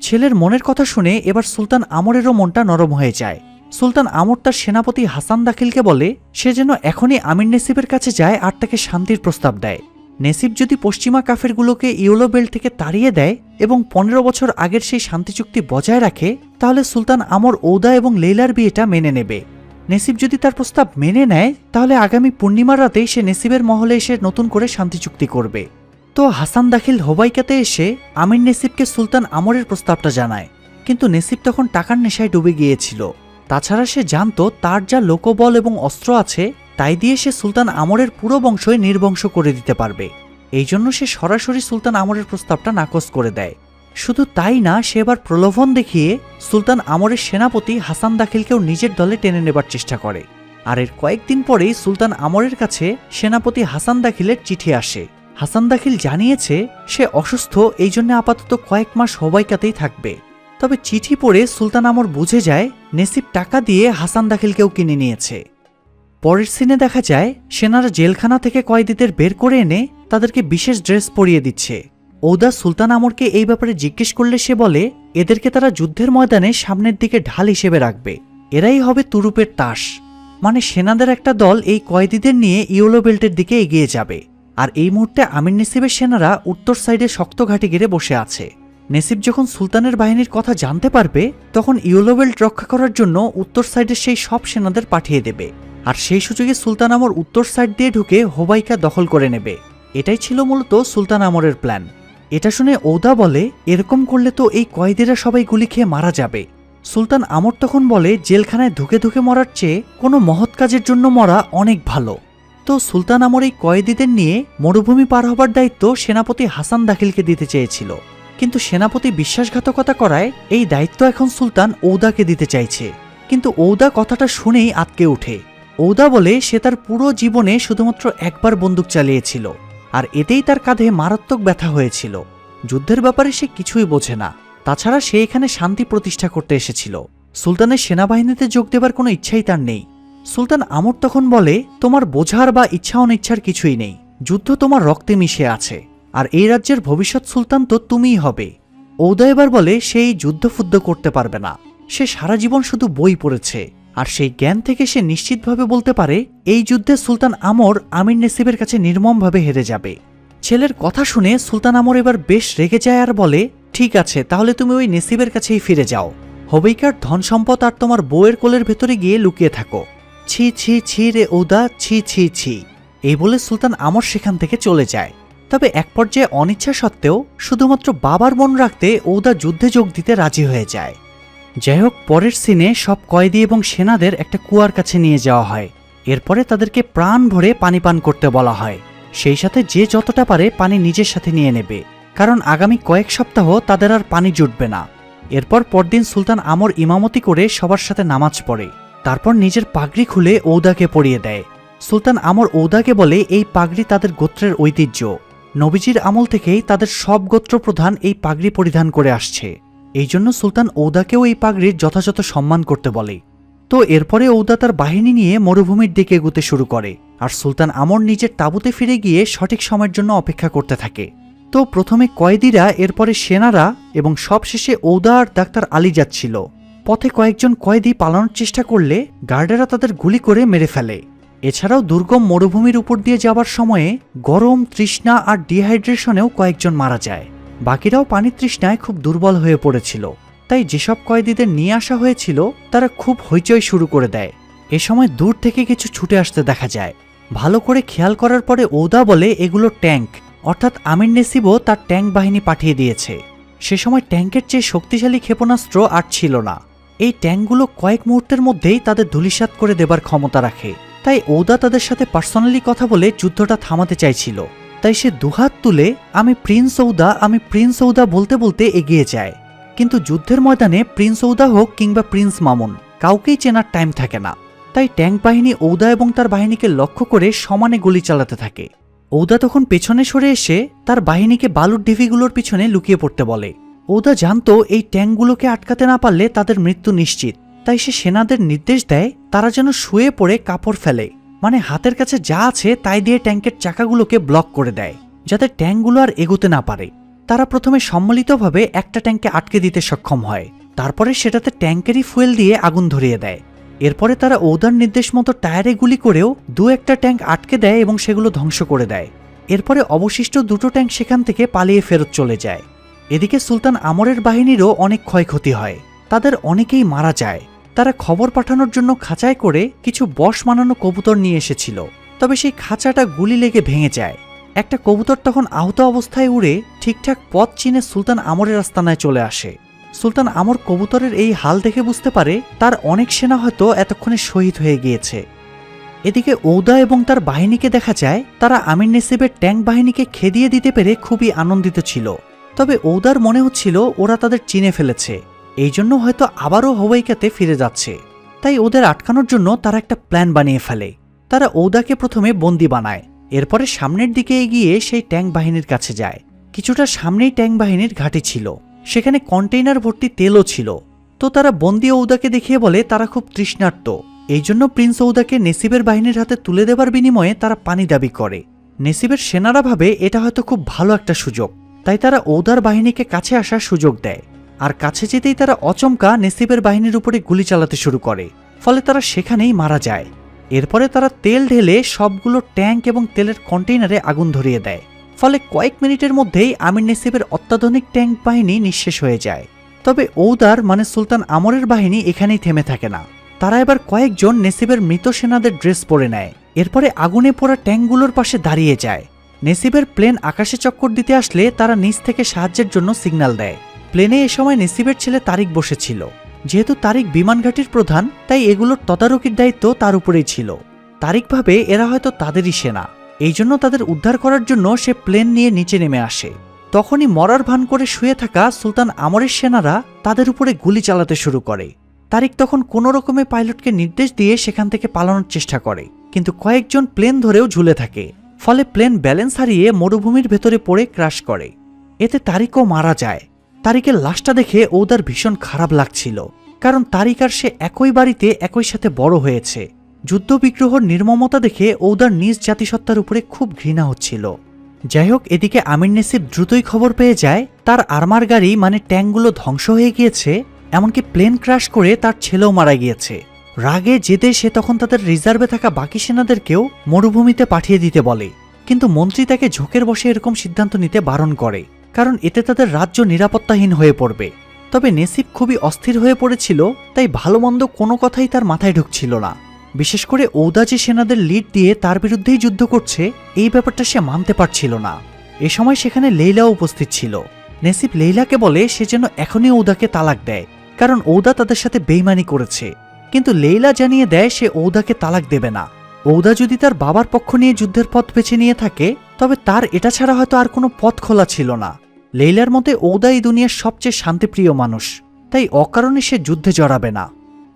Speaker 1: ছেলের মনের কথা শুনে এবার সুলতান আমরেরও মনটা নরম হয়ে যায়। সুলতান আমর তার সেনাপতি হাসান দাখিলকে বলে সে যেন এখনই আমির নেসিবের কাছে যায় আর তাকে শান্তির প্রস্তাব দেয়। নেসিব যদি পশ্চিমা কাফেরগুলোকে ইয়েলো বেল্ট থেকে তাড়িয়ে দেয় এবং 15 বছর আগের সেই শান্তি চুক্তি বজায় রাখে, তাহলে সুলতান আমর ঔদা এবং লেইলার বিয়েটা মেনে নেবে। নেসিব যদি তার প্রস্তাব মেনে নেয়, তাহলে আগামী পূর্ণিমার রাতেই সে নেসিবের মহলে এসে নতুন করে শান্তি চুক্তি করবে। তো হাসান দাখিল হোবাইকাতে এসে আমির নেসিবকে সুলতান আমরের প্রস্তাবটা জানায়, কিন্তু নেসিব তখন টাকার নেশায় ডুবে গিয়েছিল। তাছাড়া সে জানত তার যা লোকবল এবং অস্ত্র আছে তাই দিয়ে সে সুলতান আমরের পুরো বংশই নির্বংশ করে দিতে পারবে। এই জন্য সে সরাসরি সুলতান আমরের প্রস্তাবটা নাকচ করে দেয়। শুধু তাই না, সে এবার প্রলোভন দেখিয়ে সুলতান আমরের সেনাপতি হাসান দাখিলকেও নিজের দলে টেনে নেবার চেষ্টা করে। আর এর কয়েকদিন পরেই সুলতান আমরের কাছে সেনাপতি হাসান দাখিলের চিঠি আসে। হাসান দাখিল জানিয়েছে সে অসুস্থ, এই জন্য আপাতত কয়েক মাস হোবাইকাতেই থাকবে। তবে চিঠি পড়ে সুলতান আমর বুঝে যায় নেসিব টাকা দিয়ে হাসান দাখিলকেও কিনে নিয়েছে। পরের সিনে দেখা যায় সেনারা জেলখানা থেকে কয়েদিদের বের করে এনে তাদেরকে বিশেষ ড্রেস পরিয়ে দিচ্ছে। ঔদা সুলতান আমরকে এই ব্যাপারে জিজ্ঞেস করলে সে বলে এদেরকে তারা যুদ্ধের ময়দানে সামনের দিকে ঢাল হিসেবে রাখবে, এরাই হবে তুরুপের তাস। মানে সেনাদের একটা দল এই কয়েদিদের নিয়ে ইয়েলো বেল্টের দিকে এগিয়ে যাবে। আর এই মুহূর্তে আমির নেসিবের সেনারা উত্তর সাইডে শক্ত ঘাঁটি ঘিরে বসে আছে। নেসিব যখন সুলতানের বাহিনীর কথা জানতে পারবে, তখন ইয়েলো বেল্ট রক্ষা করার জন্য উত্তর সাইডের সেই সব সেনাদের পাঠিয়ে দেবে। আর সেই সুযোগে সুলতান আমর উত্তর সাইড দিয়ে ঢুকে হোবাইকা দখল করে নেবে। এটাই ছিল মূলত সুলতান আমরের প্ল্যান। এটা শুনে ঔদা বলে এরকম করলে তো এই কয়েদিরা সবাই গুলি খেয়ে মারা যাবে। সুলতান আমর তখন বলে জেলখানায় ধুকে ধুকে মরার চেয়ে কোনো মহৎ কাজের জন্য মরা অনেক ভালো। তো সুলতান আমর এই কয়েদিদের নিয়ে মরুভূমি পার হবার দায়িত্ব সেনাপতি হাসান দাখিলকে দিতে চেয়েছিল, কিন্তু সেনাপতি বিশ্বাসঘাতকতা করায় এই দায়িত্ব এখন সুলতান ঔদাকে দিতে চাইছে। কিন্তু ঔদা কথাটা শুনেই আটকে ওঠে। ঔদা বলে সে তার পুরো জীবনে শুধুমাত্র একবার বন্দুক চালিয়েছিল, আর এতেই তার কাঁধে মারাত্মক ব্যথা হয়েছিল। যুদ্ধের ব্যাপারে সে কিছুই বোঝে না। তাছাড়া সে এখানে শান্তি প্রতিষ্ঠা করতে এসেছিল, সুলতানের সেনাবাহিনীতে যোগ দেবার কোনো ইচ্ছাই তার নেই। সুলতান আমর তখন বলে তোমার বোঝার বা ইচ্ছা অনিচ্ছার কিছুই নেই, যুদ্ধ তোমার রক্তে মিশে আছে, আর এই রাজ্যের ভবিষ্যৎ সুলতান তো তুমিই হবে। ঔদা এবার বলে সেই যুদ্ধফুদ্ধ করতে পারবে না, সে সারা জীবন শুধু বই পড়েছে, আর সেই জ্ঞান থেকে সে নিশ্চিতভাবে বলতে পারে এই যুদ্ধে সুলতান আমর আমির নেসিবের কাছে নির্মমভাবে হেরে যাবে। ছেলের কথা শুনে সুলতান আমর এবার বেশ রেগে যায় আর বলে ঠিক আছে, তাহলে তুমি ওই নেসিবের কাছেই ফিরে যাও, হোবাইকার ধন সম্পদ আর তোমার বউয়ের কোলের ভেতরে গিয়ে লুকিয়ে থাকো। ছি ছি ছি রে ঔদা, ছি ছি ছি। এই বলে সুলতান আমর সেখান থেকে চলে যায়। তবে এক পর্যায়ে অনিচ্ছা সত্ত্বেও শুধুমাত্র বাবার মন রাখতে ঔদা যুদ্ধে যোগ দিতে রাজি হয়ে যায়। যাই হোক, পরের সিনে সব কয়েদি এবং সেনাদের একটা কুয়ার কাছে নিয়ে যাওয়া হয়। এরপরে তাদেরকে প্রাণ ভরে পানি পান করতে বলা হয়। সেই সাথে যে যতটা পারে পানি নিজের সাথে নিয়ে নেবে। কারণ আগামী কয়েক সপ্তাহ তাদের আর পানি জুটবে না। এরপর পরদিন সুলতান আমর ইমামতি করে সবার সাথে নামাজ পড়ে। তারপর নিজের পাগড়ি খুলে ঔদাকে পরিয়ে দেয়। সুলতান আমর ঔদাকে বলে এই পাগড়ি তাদের গোত্রের ঐতিহ্য। নবীজির আমল থেকেই তাদের সব গোত্র প্রধান এই পাগড়ি পরিধান করে আসছে। এই জন্য সুলতান ঔদাকেও এই পাগড়ির যথাযথ সম্মান করতে বলে। তো এরপরে ঔদা তার বাহিনী নিয়ে মরুভূমির দিকে এগুতে শুরু করে, আর সুলতান আমর নিজের তাঁবুতে ফিরে গিয়ে সঠিক সময়ের জন্য অপেক্ষা করতে থাকে। তো প্রথমে কয়েদিরা, এরপরে সেনারা এবং সবশেষে ঔদা আর ডাক্তার আলী যাচ্ছিল। পথে কয়েকজন কয়েদি পালানোর চেষ্টা করলে গার্ডেরা তাদের গুলি করে মেরে ফেলে। এছাড়াও দুর্গম মরুভূমির উপর দিয়ে যাবার সময়ে গরম, তৃষ্ণা আর ডিহাইড্রেশনেও কয়েকজন মারা যায়। বাকিরাও পানির তৃষ্ণায় খুব দুর্বল হয়ে পড়েছিল। তাই যেসব কয়েদিদের নিয়ে আসা হয়েছিল তারা খুব হইচই শুরু করে দেয়। এ সময় দূর থেকে কিছু ছুটে আসতে দেখা যায়। ভালো করে খেয়াল করার পরে ঔদা বলে এগুলো ট্যাঙ্ক, অর্থাৎ আমির নেসিবও তার ট্যাঙ্ক বাহিনী পাঠিয়ে দিয়েছে। সে সময় ট্যাঙ্কের চেয়ে শক্তিশালী ক্ষেপণাস্ত্র আর ছিল না। এই ট্যাঙ্কগুলো কয়েক মুহূর্তের মধ্যেই তাদের ধূলিসাৎ করে দেবার ক্ষমতা রাখে। তাই ঔদা তাদের সাথে পার্সোনালি কথা বলে যুদ্ধটা থামাতে চাইছিল। তাই সে দুহাত তুলে আমি প্রিন্স ঔদা বলতে বলতে এগিয়ে যায়। কিন্তু যুদ্ধের ময়দানে প্রিন্স ঔদা হোক কিংবা প্রিন্স মামুন, কাউকেই চেনার টাইম থাকে না। তাই ট্যাঙ্ক বাহিনী ঔদা এবং তার বাহিনীকে লক্ষ্য করে সমানে গুলি চালাতে থাকে। ঔদা তখন পেছনে সরে এসে তার বাহিনীকে বালুর ঢিবিগুলোর পিছনে লুকিয়ে পড়তে বলে। ঔদা জানতো এই ট্যাঙ্কগুলোকে আটকাতে না পারলে তাদের মৃত্যু নিশ্চিত। তাই সে সেনাদের নির্দেশ দেয় তারা যেন শুয়ে পড়ে কাপড় ফেলে, মানে হাতের কাছে যা আছে তাই দিয়ে ট্যাঙ্কের চাকাগুলোকে ব্লক করে দেয়, যাতে ট্যাঙ্কগুলো আর এগোতে না পারে। তারা প্রথমে সম্মিলিতভাবে একটা ট্যাঙ্কে আটকে দিতে সক্ষম হয়। তারপরে সেটাতে ট্যাঙ্কেরই ফুয়েল দিয়ে আগুন ধরিয়ে দেয়। এরপরে তারা ঔদার নির্দেশ মতো টায়ারে গুলি করেও একটা ট্যাঙ্ক আটকে দেয় এবং সেগুলো ধ্বংস করে দেয়। এরপরে অবশিষ্ট দুটো ট্যাঙ্ক সেখান থেকে পালিয়ে ফেরত চলে যায়। এদিকে সুলতান আমরের বাহিনীরও অনেক ক্ষয়ক্ষতি হয়, তাদের অনেকেই মারা যায়। তারা খবর পাঠানোর জন্য খাঁচায় করে কিছু বশ মানানো কবুতর নিয়ে এসেছিল, তবে সেই খাঁচাটা গুলি লেগে ভেঙে যায়। একটা কবুতর তখন আহত অবস্থায় উড়ে ঠিকঠাক পথ চিনে সুলতান আমরের আস্তানায় চলে আসে। সুলতান আমর কবুতরের এই হাল দেখে বুঝতে পারে তার অনেক সেনা হয়তো এতক্ষণে শহীদ হয়ে গিয়েছে। এদিকে ঔদা এবং তার বাহিনীকে দেখা যায় তারা আমির নেসিবের ট্যাঙ্ক বাহিনীকে খেদিয়ে দিতে পেরে খুবই আনন্দিত ছিল। তবে ঔদার মনে হচ্ছিল ওরা তাদের চিনে ফেলেছে, এই জন্য হয়তো আবারও হওয়াইকাতে ফিরে যাচ্ছে। তাই ওদের আটকানোর জন্য তারা একটা প্ল্যান বানিয়ে ফেলে। তারা ঔদাকে প্রথমে বন্দি বানায়, এরপরে সামনের দিকে এগিয়ে সেই ট্যাঙ্ক বাহিনীর কাছে যায়। কিছুটা সামনেই ট্যাঙ্ক বাহিনীর ঘাঁটি ছিল, সেখানে কন্টেইনার ভর্তি তেলও ছিল। তো তারা বন্দি ঔদাকে দেখিয়ে বলে তারা খুব তৃষ্ণার্ত, এই জন্য প্রিন্স ঔদাকে নেসিবের বাহিনীর হাতে তুলে দেবার বিনিময়ে তারা পানি দাবি করে। নেসিবের সেনারা ভাবে এটা হয়তো খুব ভালো একটা সুযোগ, তাই তারা ঔদার বাহিনীকে কাছে আসার সুযোগ দেয়। আর কাছে যেতেই তারা অচমকা নেসিবের বাহিনীর উপরে গুলি চালাতে শুরু করে, ফলে তারা সেখানেই মারা যায়। এরপরে তারা তেল ঢেলে সবগুলো ট্যাঙ্ক এবং তেলের কন্টেইনারে আগুন ধরিয়ে দেয়, ফলে কয়েক মিনিটের মধ্যেই আমির নেসিবের অত্যাধুনিক ট্যাঙ্ক বাহিনী নিঃশেষ হয়ে যায়। তবে ঔদার মানে সুলতান আমরের বাহিনী এখানেই থেমে থাকে না। তারা এবার কয়েকজন নেসিবের মৃত সেনাদের ড্রেস পরে নেয়, এরপরে আগুনে পোড়া ট্যাঙ্কগুলোর পাশে দাঁড়িয়ে যায়। নেসিবের প্লেন আকাশে চক্কর দিতে আসলে তারা নিচ থেকে সাহায্যের জন্য সিগন্যাল দেয়। প্লেনে এ সময় নেসিবের ছেলে তারিক বসেছিল। যেহেতু তারিক বিমানঘাটির প্রধান, তাই এগুলোর তদারকির দায়িত্ব তার উপরেই ছিল। তারিক ভাবে এরা হয়তো তাদেরই সেনা, এই জন্য তাদের উদ্ধার করার জন্য সে প্লেন নিয়ে নিচে নেমে আসে। তখনই মরার ভান করে শুয়ে থাকা সুলতান আমরের সেনারা তাদের উপরে গুলি চালাতে শুরু করে। তারিক তখন কোনো রকমে পাইলটকে নির্দেশ দিয়ে সেখান থেকে পালানোর চেষ্টা করে, কিন্তু কয়েকজন প্লেন ধরেও ঝুলে থাকে, ফলে প্লেন ব্যালেন্স হারিয়ে মরুভূমির ভেতরে পড়ে ক্র্যাশ করে। এতে তারিকও মারা যায়। তারিকের লাশটা দেখে ঔদার ভীষণ খারাপ লাগছিল, কারণ তারিক আর সে একই বাড়িতে একই সাথে বড় হয়েছে। যুদ্ধ বিগ্রহর নির্মমতা দেখে ঔদার নিজ জাতিসত্তার উপরে খুব ঘৃণা হচ্ছিল। যাই হোক, এদিকে আমির নেসিব দ্রুতই খবর পেয়ে যায় তার আর্মার গাড়ি মানে ট্যাঙ্কগুলো ধ্বংস হয়ে গিয়েছে, এমনকি প্লেন ক্র্যাশ করে তার ছেলেও মারা গিয়েছে। রাগে জেদে সে তখন তাদের রিজার্ভে থাকা বাকি সেনাদেরকেও মরুভূমিতে পাঠিয়ে দিতে বলে, কিন্তু মন্ত্রী তাকে ঝোঁকের বসে এরকম সিদ্ধান্ত নিতে বারণ করে, কারণ এতে তাদের রাজ্য নিরাপত্তাহীন হয়ে পড়বে। তবে নেসিব খুবই অস্থির হয়ে পড়েছিল, তাই ভালো মন্দ কোনো কথাই তার মাথায় ঢুকছিল না। বিশেষ করে ঔদা যে সেনাদের লিড দিয়ে তার বিরুদ্ধেই যুদ্ধ করছে, এই ব্যাপারটা সে মানতে পারছিল না। এ সময় সেখানে লেইলাও উপস্থিত ছিল। নেসিব লেইলাকে বলে সে যেন এখনই ঔদাকে তালাক দেয়, কারণ ঔদা তাদের সাথে বেইমানি করেছে। কিন্তু লেইলা জানিয়ে দেয় সে ঔদাকে তালাক দেবে না। ঔদা যদি তার বাবার পক্ষ নিয়ে যুদ্ধের পথ বেছে নিয়ে থাকে, তবে তার এটা ছাড়া হয়তো আর কোনো পথ খোলা ছিল না। লেইলার মতে ঔদা এই দুনিয়ার সবচেয়ে শান্তিপ্রিয় মানুষ, তাই অকারণে সে যুদ্ধে জড়াবে না।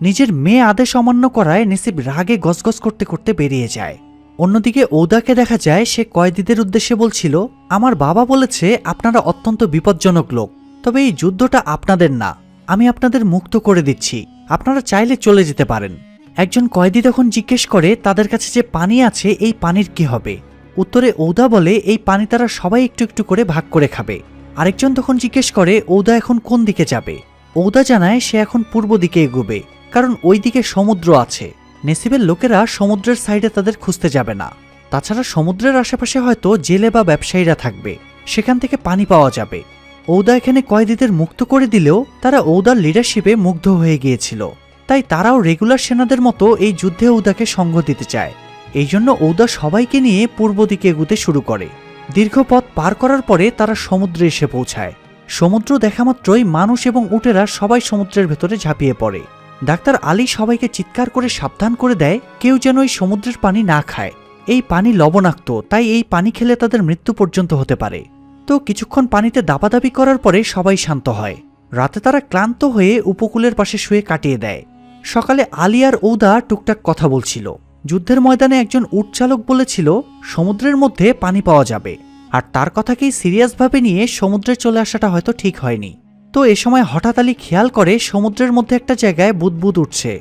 Speaker 1: নিজের মেয়ে আদেশ অমান্য করায় নেসিব রাগে গজগজ করতে করতে বেরিয়ে যায়। অন্যদিকে ঔদাকে দেখা যায় সে কয়েদিদের উদ্দেশ্যে বলছিল, আমার বাবা বলেছে আপনারা অত্যন্ত বিপজ্জনক লোক, তবে এই যুদ্ধটা আপনাদের না, আমি আপনাদের মুক্ত করে দিচ্ছি, আপনারা চাইলে চলে যেতে পারেন। একজন কয়েদি তখন জিজ্ঞেস করে তাদের কাছে যে পানি আছে এই পানির কি হবে। উত্তরে ঔদা বলে এই পানি তারা সবাই একটু একটু করে ভাগ করে খাবে। আরেকজন তখন জিজ্ঞেস করে ঔদা এখন কোন দিকে যাবে। ঔদা জানায় সে এখন পূর্ব দিকে এগোবে, কারণ ওই দিকে সমুদ্র আছে। নেসিবের লোকেরা সমুদ্রের সাইডে তাদের খুঁজতে যাবে না। তাছাড়া সমুদ্রের আশেপাশে হয়তো জেলে বা ব্যবসায়ীরা থাকবে, সেখান থেকে পানি পাওয়া যাবে। ঔদা এখানে কয়েদিদের মুক্ত করে দিলেও তারা ঔদার লিডারশিপে মুগ্ধ হয়ে গিয়েছিল, তাই তারাও রেগুলার সেনাদের মতো এই যুদ্ধে ঔদাকে সঙ্গ দিতে চায়। এই জন্য ঔদা সবাইকে নিয়ে পূর্ব দিকে এগুতে শুরু করে। দীর্ঘ পথ পার করার পরে তারা সমুদ্রে এসে পৌঁছায়। সমুদ্র দেখা মাত্রই মানুষ এবং উটেরা সবাই সমুদ্রের ভেতরে ঝাঁপিয়ে পড়ে। ডাক্তার আলী সবাইকে চিৎকার করে সাবধান করে দেয় কেউ যেন এই সমুদ্রের পানি না খায়। এই পানি লবণাক্ত, তাই এই পানি খেলে তাদের মৃত্যু পর্যন্ত হতে পারে। তো কিছুক্ষণ পানিতে দাপাদাপি করার পরে সবাই শান্ত হয়। রাতে তারা ক্লান্ত হয়ে উপকূলের পাশে শুয়ে কাটিয়ে দেয়। সকালে আলী আর ঔদা টুকটাক কথা বলছিল। যুদ্ধের ময়দানে একজন উট চালক বলেছিল সমুদ্রের মধ্যে পানি পাওয়া যাবে, আর তার কথাকেই সিরিয়াসভাবে নিয়ে সমুদ্রে চলে আসাটা হয়তো ঠিক হয়নি। তো এ সময় হঠাৎ আলী খেয়াল করে সমুদ্রের মধ্যে একটা জায়গায় বুদবুদ উঠছে।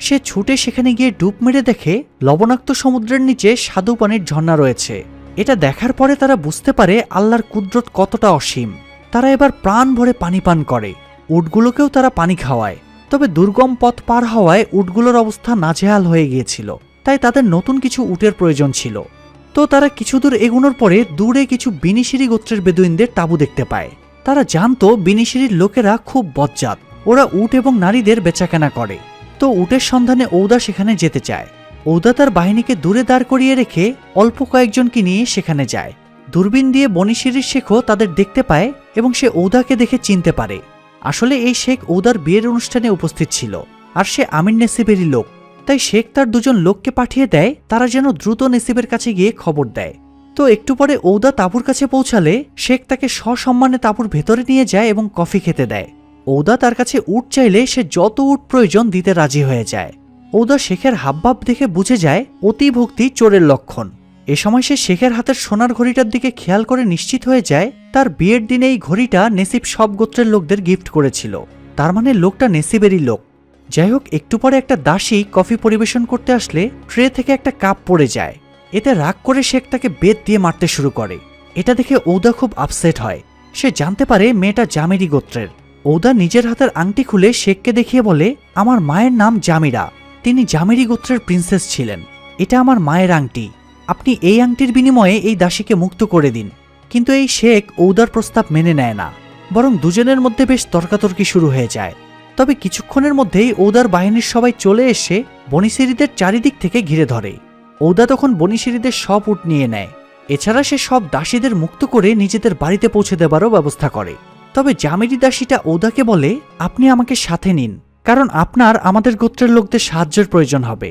Speaker 1: সে ছুটে সেখানে গিয়ে ডুব মেরে দেখে লবণাক্ত সমুদ্রের নিচে স্বাদু পানির ঝর্ণা রয়েছে। এটা দেখার পরে তারা বুঝতে পারে আল্লাহর কুদরত কতটা অসীম। তারা এবার প্রাণ ভরে পানি পান করে। উটগুলোকেও তারা পানি খাওয়ায়। তবে দুর্গম পথ পার হওয়ায় উটগুলোর অবস্থা নাজেহাল হয়ে গিয়েছিল, তাই তাদের নতুন কিছু উটের প্রয়োজন ছিল। তো তারা কিছু দূর এগোনোর পরে দূরে কিছু বিনিশিরি গোত্রের বেদুইনদের তাঁবু দেখতে পায়। তারা জানতো বিনিশিরির লোকেরা খুব বজ্জাত, ওরা উট এবং নারীদের বেচাকেনা করে। তো উটের সন্ধানে ঔদা সেখানে যেতে চায়। ঔদা তার বাহিনীকে দূরে দাঁড় করিয়ে রেখে অল্প কয়েকজনকে নিয়ে সেখানে যায়। দূরবীন দিয়ে বনিশিরির শেখও তাদের দেখতে পায় এবং সে ঔদাকে দেখে চিনতে পারে। আসলে এই শেখ ঔদার বিয়ের অনুষ্ঠানে উপস্থিত ছিল, আর সে আমির নেসিবেরই লোক। তাই শেখ তার দুজন লোককে পাঠিয়ে দেয় তারা যেন দ্রুত নেসিবের কাছে গিয়ে খবর দেয়। তো একটু পরে ঔদা তাঁবুর কাছে পৌঁছালে শেখ তাকে সসম্মানে তাঁবুর ভেতরে নিয়ে যায় এবং কফি খেতে দেয়। ঔদা তার কাছে উট চাইলে সে যত উট প্রয়োজন দিতে রাজি হয়ে যায়। ঔদা শেখের হাবভাব দেখে বুঝে যায় অতিভক্তি চোরের লক্ষণ। এ সময় সে শেখের হাতের সোনার ঘড়িটার দিকে খেয়াল করে নিশ্চিত হয়ে যায় তার বিয়ের দিনে এই ঘড়িটা নেসিব সব গোত্রের লোকদের গিফট করেছিল, তার মানে লোকটা নেসিবেরই লোক। যাই হোক, একটু পরে একটা দাসী কফি পরিবেশন করতে আসলে ট্রে থেকে একটা কাপ পড়ে যায়। এতে রাগ করে শেখ তাকে বেত দিয়ে মারতে শুরু করে। এটা দেখে ঔদা খুব আপসেট হয়। সে জানতে পারে মেয়েটা জামিরি গোত্রের। ঔদা নিজের হাতের আংটি খুলে শেখকে দেখিয়ে বলে, আমার মায়ের নাম জামিরা, তিনি জামিরি গোত্রের প্রিন্সেস ছিলেন। এটা আমার মায়ের আংটি, আপনি এই আংটির বিনিময়ে এই দাসীকে মুক্ত করে দিন। কিন্তু এই শেখ ঔদার প্রস্তাব মেনে নেয় না, বরং দুজনের মধ্যে বেশ তর্কাতর্কি শুরু হয়ে যায়। তবে কিছুক্ষণের মধ্যেই ঔদার বাহিনীর সবাই চলে এসে বনিশিরিদের চারিদিক থেকে ঘিরে ধরে। ঔদা তখন বনিশিরিদের সব উট নিয়ে নেয়। এছাড়া সে সব দাসীদের মুক্ত করে নিজেদের বাড়িতে পৌঁছে দেবারও ব্যবস্থা করে। তবে জামিরি দাসীটা ঔদাকে বলে, আপনি আমাকে সাথে নিন, কারণ আপনার আমাদের গোত্রের লোকদের সাহায্যের প্রয়োজন হবে।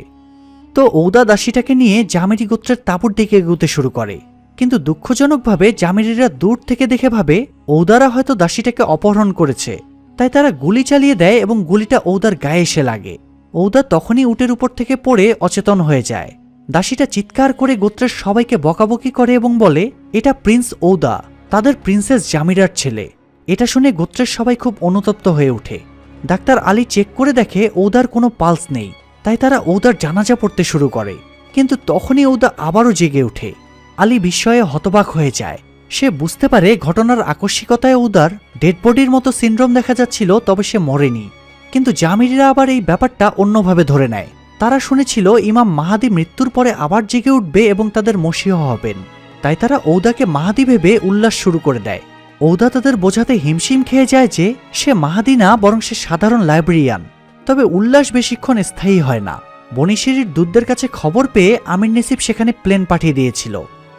Speaker 1: তো ঔদা দাসীটাকে নিয়ে জামিরি গোত্রের তাঁবুর দিকে এগোতে শুরু করে। কিন্তু দুঃখজনকভাবে জামিরিরা দূর থেকে দেখে ভাবে ঔদারা হয়তো দাসীটাকে অপহরণ করেছে, তাই তারা গুলি চালিয়ে দেয় এবং গুলিটা ঔদার গায়ে এসে লাগে। ঔদা তখনই উটের উপর থেকে পড়ে অচেতন হয়ে যায়। দাসীটা চিৎকার করে গোত্রের সবাইকে বকাবকি করে এবং বলে, এটা প্রিন্স ঔদা, তাদের প্রিন্সেস জামিরার ছেলে। এটা শুনে গোত্রের সবাই খুব অনুতপ্ত হয়ে ওঠে। ডাক্তার আলী চেক করে দেখে ঔদার কোনো পালস নেই, তাই তারা ঔদার জানাজা পড়তে শুরু করে। কিন্তু তখনই ঔদা আবারও জেগে ওঠে। আলী বিস্ময়ে হতবাক হয়ে যায়। সে বুঝতে পারে ঘটনার আকস্মিকতায় ঔদার ডেড বডির মতো সিনড্রোম দেখা যাচ্ছিল, তবে সে মরেনি। কিন্তু জামিরিরা আবার এই ব্যাপারটা অন্যভাবে ধরে নেয়। তারা শুনেছিল ইমাম মাহাদি মৃত্যুর পরে আবার জেগে উঠবে এবং তাদের মসীহ হবেন, তাই তারা ঔদাকে মাহাদি ভেবে উল্লাস শুরু করে দেয়। ঔদা তাদের বোঝাতে হিমশিম খেয়ে যায় যে সে মাহাদি না, বরং সে সাধারণ লাইব্রেরিয়ান। তবে উল্লাস বেশিক্ষণ স্থায়ী হয় না। বনিশিরির দূতদের কাছে খবর পেয়ে আমির নেসিব সেখানে প্লেন পাঠিয়ে দিয়েছিল।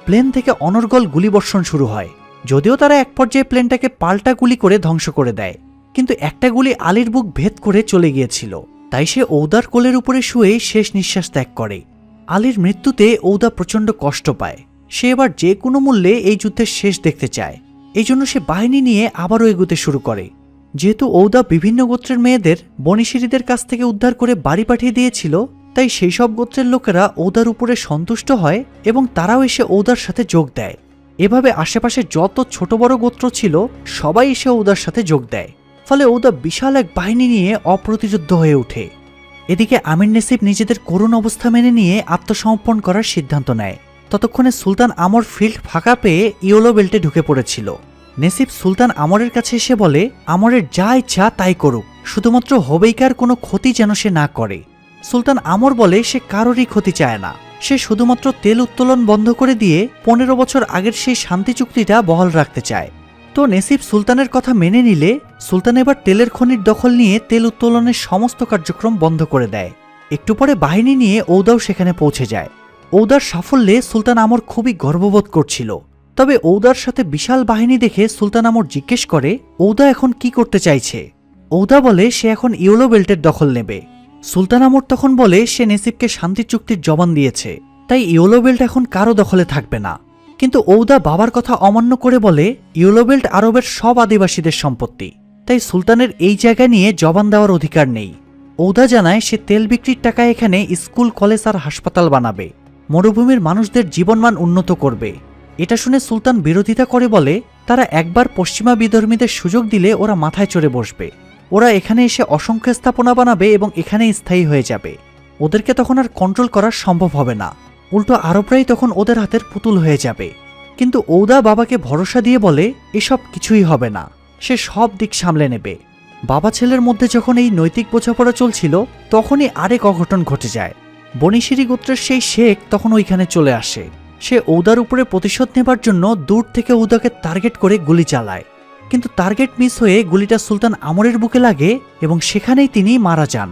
Speaker 1: প্লেন থেকে অনর্গল গুলিবর্ষণ শুরু হয়। যদিও তারা এক পর্যায়ে প্লেনটাকে পাল্টা গুলি করে ধ্বংস করে দেয়, কিন্তু একটা গুলি আলীর বুক ভেদ করে চলে গিয়েছিল। তাই সে ঔদার কোলের উপরে শুয়ে শেষ নিঃশ্বাস ত্যাগ করে। আলীর মৃত্যুতে ঔদা প্রচণ্ড কষ্ট পায়। সে এবার যে কোনো মূল্যে এই যুদ্ধের শেষ দেখতে চায়। এই জন্য সে বাহিনী নিয়ে আবারও এগুতে শুরু করে। যেহেতু ঔদা বিভিন্ন গোত্রের মেয়েদের বনিশিরিদের কাছ থেকে উদ্ধার করে বাড়ি পাঠিয়ে দিয়েছিল, তাই সেই সব গোত্রের লোকেরা ঔদার উপরে সন্তুষ্ট হয় এবং তারাও এসে ঔদার সাথে যোগ দেয়। এভাবে আশেপাশে যত ছোট বড় গোত্র ছিল সবাই এসে ঔদার সাথে যোগ দেয়। ফলে ঔদা বিশাল এক বাহিনী নিয়ে অপ্রতিরোধ্য হয়ে ওঠে। এদিকে আমির নেসিব নিজেদের করুণ অবস্থা মেনে নিয়ে আত্মসমর্পণ করার সিদ্ধান্ত নেয়। ততক্ষণে সুলতান আমর ফিল্ড ফাঁকা পেয়ে ইয়েলো বেল্টে ঢুকে পড়েছিল। নেসিব সুলতান আমরের কাছে এসে বলে আমরের যা ইচ্ছা তাই করুক, শুধুমাত্র হবেইকার কোনো ক্ষতি যেন সে না করে। সুলতান আমর বলে সে কারোরই ক্ষতি চায় না, সে শুধুমাত্র তেল উত্তোলন বন্ধ করে দিয়ে 15 বছর আগের সেই শান্তি চুক্তিটা বহাল রাখতে চায়। তো নেসিব সুলতানের কথা মেনে নিলে সুলতান এবার তেলের খনির দখল নিয়ে তেল উত্তোলনের সমস্ত কার্যক্রম বন্ধ করে দেয়। একটু পরে বাহিনী নিয়ে ঔদাও সেখানে পৌঁছে যায়। ঔদার সাফল্যে সুলতান আমর খুবই গর্ববোধ করছিল। তবে ঔদার সাথে বিশাল বাহিনী দেখে সুলতান আমর জিজ্ঞেস করে ঔদা এখন কি করতে চাইছে। ঔদা বলে সে এখন ইয়েলো বেল্টের দখল নেবে। সুলতান আমর তখন বলে সে নেসিবকে শান্তি চুক্তির জবান দিয়েছে, তাই ইয়েলো বেল্ট এখন কারো দখলে থাকবে না। কিন্তু ঔদা বাবার কথা অমান্য করে বলে ইয়েলো বেল্ট আরবের সব আদিবাসীদের সম্পত্তি, তাই সুলতানের এই জায়গা নিয়ে জবান দেওয়ার অধিকার নেই। ঔদা জানায় সে তেল বিক্রির টাকায় এখানে স্কুল, কলেজ আর হাসপাতাল বানাবে, মরুভূমির মানুষদের জীবনমান উন্নত করবে। এটা শুনে সুলতান বিরোধিতা করে বলে তারা একবার পশ্চিমা বিধর্মীদের সুযোগ দিলে ওরা মাথায় চড়ে বসবে, ওরা এখানে এসে অসংখ্য স্থাপনা বানাবে এবং এখানেই স্থায়ী হয়ে যাবে। ওদেরকে তখন আর কন্ট্রোল করা সম্ভব হবে না, উল্টো আরবরাই তখন ওদের হাতের পুতুল হয়ে যাবে। কিন্তু ঔদা বাবাকে ভরসা দিয়ে বলে এসব কিছুই হবে না, সে সব দিক সামলে নেবে। বাবা ছেলের মধ্যে যখন এই নৈতিক বোঝাপড়া চলছিল তখনই আরেক অঘটন ঘটে যায়। বনিশিরি গোত্রের সেই শেখ তখন ওইখানে চলে আসে। সে ঔদার উপরে প্রতিশোধ নেবার জন্য দূর থেকে ঔদাকে টার্গেট করে গুলি চালায়, কিন্তু টার্গেট মিস হয়ে গুলিটা সুলতান আমরের বুকে লাগে এবং সেখানেই তিনি মারা যান।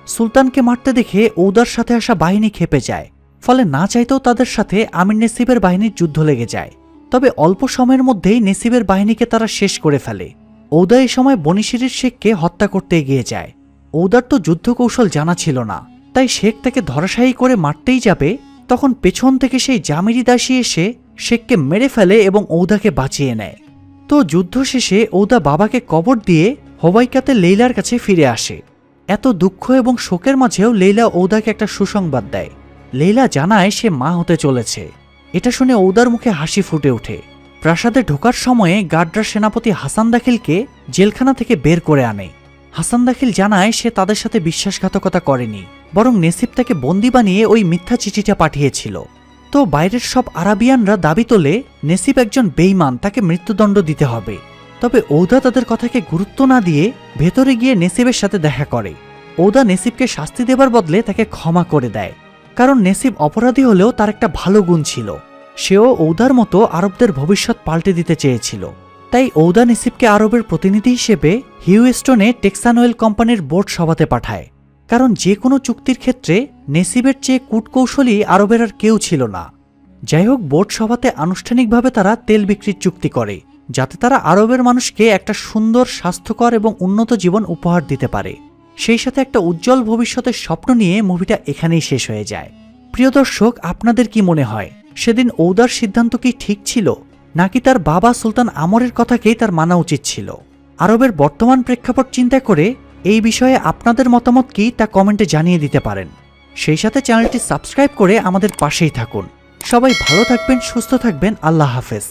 Speaker 1: সুলতানকে মারতে দেখে ঔদার সাথে আসা বাহিনী ক্ষেপে যায়, ফলে না চাইতেও তাদের সাথে আমির নেসিবের বাহিনীর যুদ্ধ লেগে যায়। তবে অল্প সময়ের মধ্যেই নেসিবের বাহিনীকে তারা শেষ করে ফেলে। ঔদা এই সময় বনিশিরির শেখকে হত্যা করতে এগিয়ে যায়। ঔদার তো যুদ্ধ কৌশল জানা ছিল না, তাই শেখ তাকে ধরাশায়ী করে মারতেই যাবে, তখন পেছন থেকে সেই জামিরি দাসী এসে শেখকে মেরে ফেলে এবং ঔদাকে বাঁচিয়ে নেয়। তো যুদ্ধ শেষে ঔদা বাবাকে কবর দিয়ে হবাইকাতে লেইলার কাছে ফিরে আসে। এত দুঃখ এবং শোকের মাঝেও লেইলা ঔদাকে একটা সুসংবাদ দেয়। লেইলা জানায় সে মা হতে চলেছে। এটা শুনে ঔদার মুখে হাসি ফুটে ওঠে। প্রাসাদে ঢোকার সময়ে গার্ডরা সেনাপতি হাসান দাখিলকে জেলখানা থেকে বের করে আনে। হাসান দাখিল জানায় সে তাদের সাথে বিশ্বাসঘাতকতা করেনি, বরং নেসিব তাকে বন্দি বানিয়ে ওই মিথ্যা চিঠিটা পাঠিয়েছিল। তো বাইরের সব আরাবিয়ানরা দাবি তোলে নেসিব একজন বেঈমান, তাকে মৃত্যুদণ্ড দিতে হবে। তবে ঔদা তাদের কথাকে গুরুত্ব না দিয়ে ভেতরে গিয়ে নেসিবের সাথে দেখা করে। ঔদা নেসিবকে শাস্তি দেবার বদলে তাকে ক্ষমা করে দেয়, কারণ নেসিব অপরাধী হলেও তার একটা ভালো গুণ ছিল, সেও ঔদার মতো আরবদের ভবিষ্যৎ পাল্টে দিতে চেয়েছিল। তাই ঔদা নেসিবকে আরবের প্রতিনিধি হিসেবে হিউস্টনে টেক্সান অয়েল কোম্পানির বোর্ড সভাতে পাঠায়, কারণ যে কোনো চুক্তির ক্ষেত্রে নেসিবের চেয়ে কূটকৌশলী আরবের আর কেউ ছিল না। যাই হোক, বোর্ড সভাতে আনুষ্ঠানিকভাবে তারা তেল বিক্রির চুক্তি করে, যাতে তারা আরবের মানুষকে একটা সুন্দর, স্বাস্থ্যকর এবং উন্নত জীবন উপহার দিতে পারে। সেই সাথে একটা উজ্জ্বল ভবিষ্যতের স্বপ্ন নিয়ে মুভিটা এখানেই শেষ হয়ে যায়। প্রিয় দর্শক, আপনাদের কি মনে হয় সেদিন ঔদার সিদ্ধান্ত কি ঠিক ছিল, নাকি তার বাবা সুলতান আমরের কথাকেই তার মানা উচিত ছিল? আরবের বর্তমান প্রেক্ষাপট চিন্তা করে এই বিষয়ে আপনাদের মতামত কি তা কমেন্টে জানিয়ে দিতে পারেন। সেই সাথে চ্যানেলটি সাবস্ক্রাইব করে আমাদের পাশেই থাকুন। সবাই ভালো থাকবেন, সুস্থ থাকবেন। আল্লাহ হাফেজ।